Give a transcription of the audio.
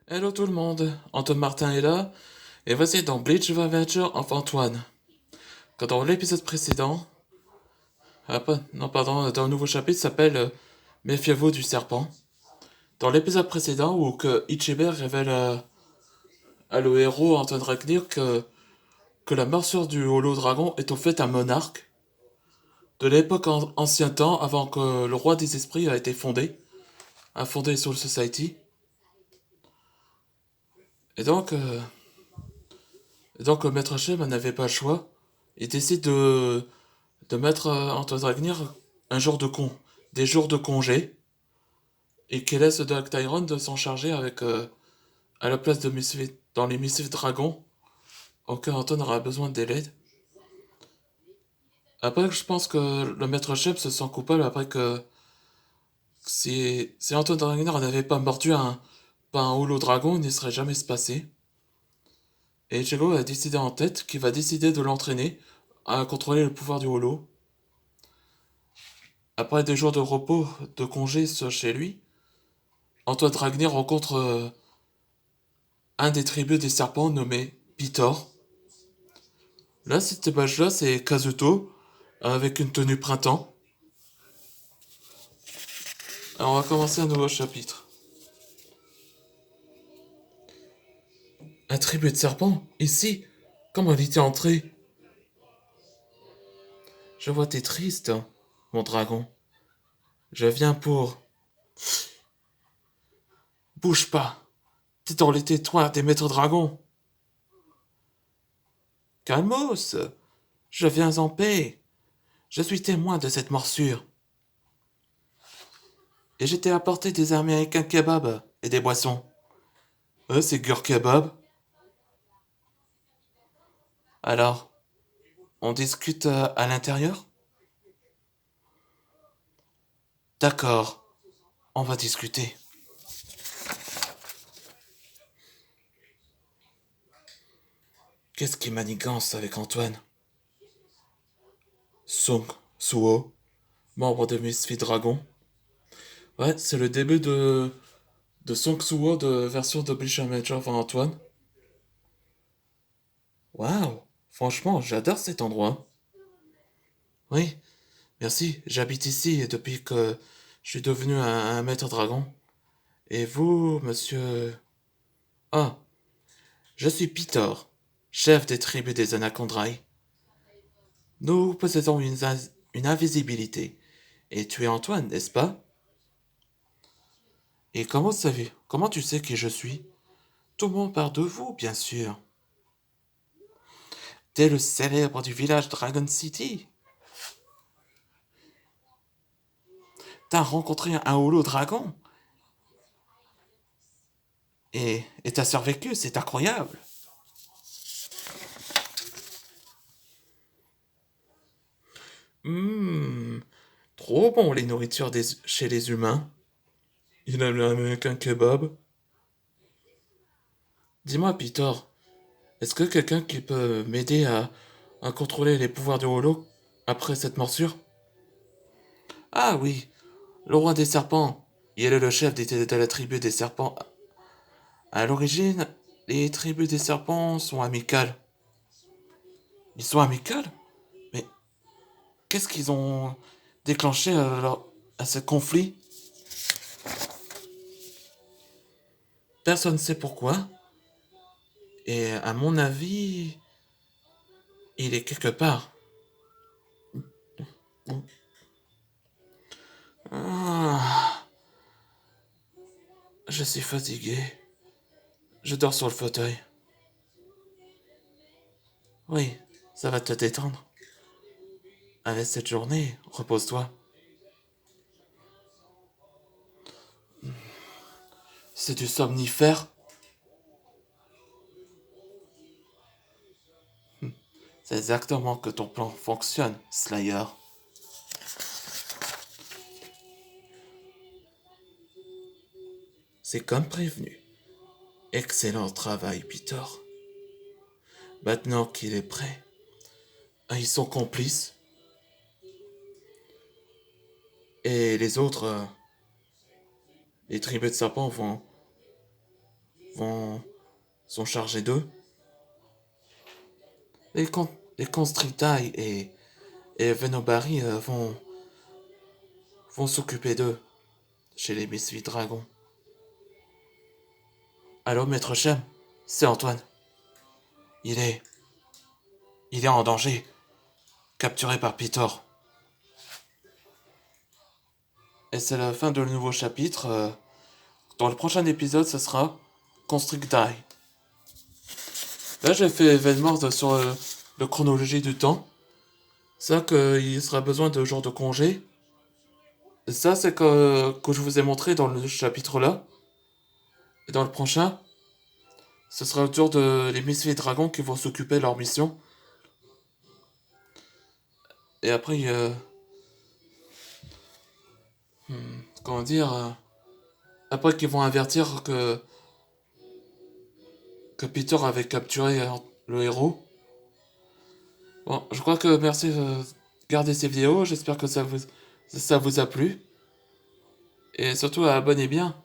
Hello tout le monde, Antoine Martin est là, et voici dans Bleach Adventure of Antoine. Quand dans l'épisode précédent, non pardon, dans le nouveau chapitre s'appelle Méfiez-vous du serpent. Dans l'épisode précédent où que Ichiber révèle à le héros Antoine Ragnir que la morsure du holo dragon est au fait un monarque de l'époque ancien temps avant que le roi des esprits a été a fondé Soul Society. Et donc, euh, et donc le maître Shem n'avait pas le choix. Il décide de mettre Antoine Dragnir un jour des jours de congé et qu'il laisse Dark Tyrone de s'en charger avec à la place de dans les missiles dragons auquel Anton aura besoin de l'aide. Après, je pense que le maître chef se sent coupable après que si Anton Dragnir n'avait pas mordu pas un holo dragon, il ne serait jamais se passé. Et Ichigo a décidé en tête qu'il va décider de l'entraîner à contrôler le pouvoir du holo. Après des jours de repos, de congé chez lui, Antoine Dragnir rencontre un des tribus des serpents nommé Pitor. Là, cette image-là, c'est Kazuto avec une tenue printemps. Alors, on va commencer un nouveau chapitre. Un tribu de serpents ici. Comment il était entré? Je vois t'es triste, mon dragon. Je viens pour... Bouge pas. T'es dans les tétoirs des maîtres dragons. Calmos. Je viens en paix. Je suis témoin de cette morsure. Et j'étais apporté des américains kebabs et des boissons. C'est Gur Kebab. Alors, on discute à l'intérieur? D'accord, on va discuter. Qu'est-ce qui manigance avec Antoine? Song Suo, membre de Misfit Dragon. Ouais, c'est le début de Song Suo de version de Bleach Major of Antoine. Waouh, franchement, j'adore cet endroit. Oui, merci, j'habite ici depuis que je suis devenu un maître dragon. Et vous, monsieur... Ah, je suis Pitor, chef des tribus des Anacondrailles. Nous possédons une invisibilité. Et tu es Antoine, n'est-ce pas? Et comment tu sais qui je suis? Tout le monde parle de vous, bien sûr. T'es le célèbre du village Dragon City. T'as rencontré un holo dragon. Et t'as survécu, c'est incroyable. Hum, trop bon les nourritures chez les humains. Il a l'américain kebab. Dis-moi, Peter, est-ce que quelqu'un qui peut m'aider à contrôler les pouvoirs du holo après cette morsure? Ah oui, le roi des serpents. Il est le chef de la tribu des serpents. À l'origine, les tribus des serpents sont amicales. Ils sont amicales? Mais qu'est-ce qu'ils ont déclenché à ce conflit? Personne ne sait pourquoi. Et à mon avis, il est quelque part. Ah, je suis fatigué. Je dors sur le fauteuil. Oui, ça va te détendre. Avec cette journée, repose-toi. C'est du somnifère. C'est exactement que ton plan fonctionne, Slayer. C'est comme prévenu. Excellent travail, Peter. Maintenant qu'il est prêt, ils sont complices. Et les autres, les tribus de serpents vont sont chargés d'eux. Les, con les Constricti et Venobari vont s'occuper d'eux chez les Misfits Dragons. Allô, Maître Chem? C'est Antoine. Il est... Il est en danger. Capturé par Pitor. Et c'est la fin de le nouveau chapitre. Dans le prochain épisode, ce sera Constricti. Là, j'ai fait événement sur le chronologie du temps. Ça, qu'il sera besoin de jours de congé. Et ça, c'est que je vous ai montré dans le chapitre là. Et dans le prochain, ce sera le tour de les Misfits Dragons qui vont s'occuper de leur mission. Et après, comment dire, après qu'ils vont avertir que Peter avait capturé le héros. Bon, je crois que merci de regarder ces vidéos. J'espère que ça vous a plu. Et surtout, abonnez bien.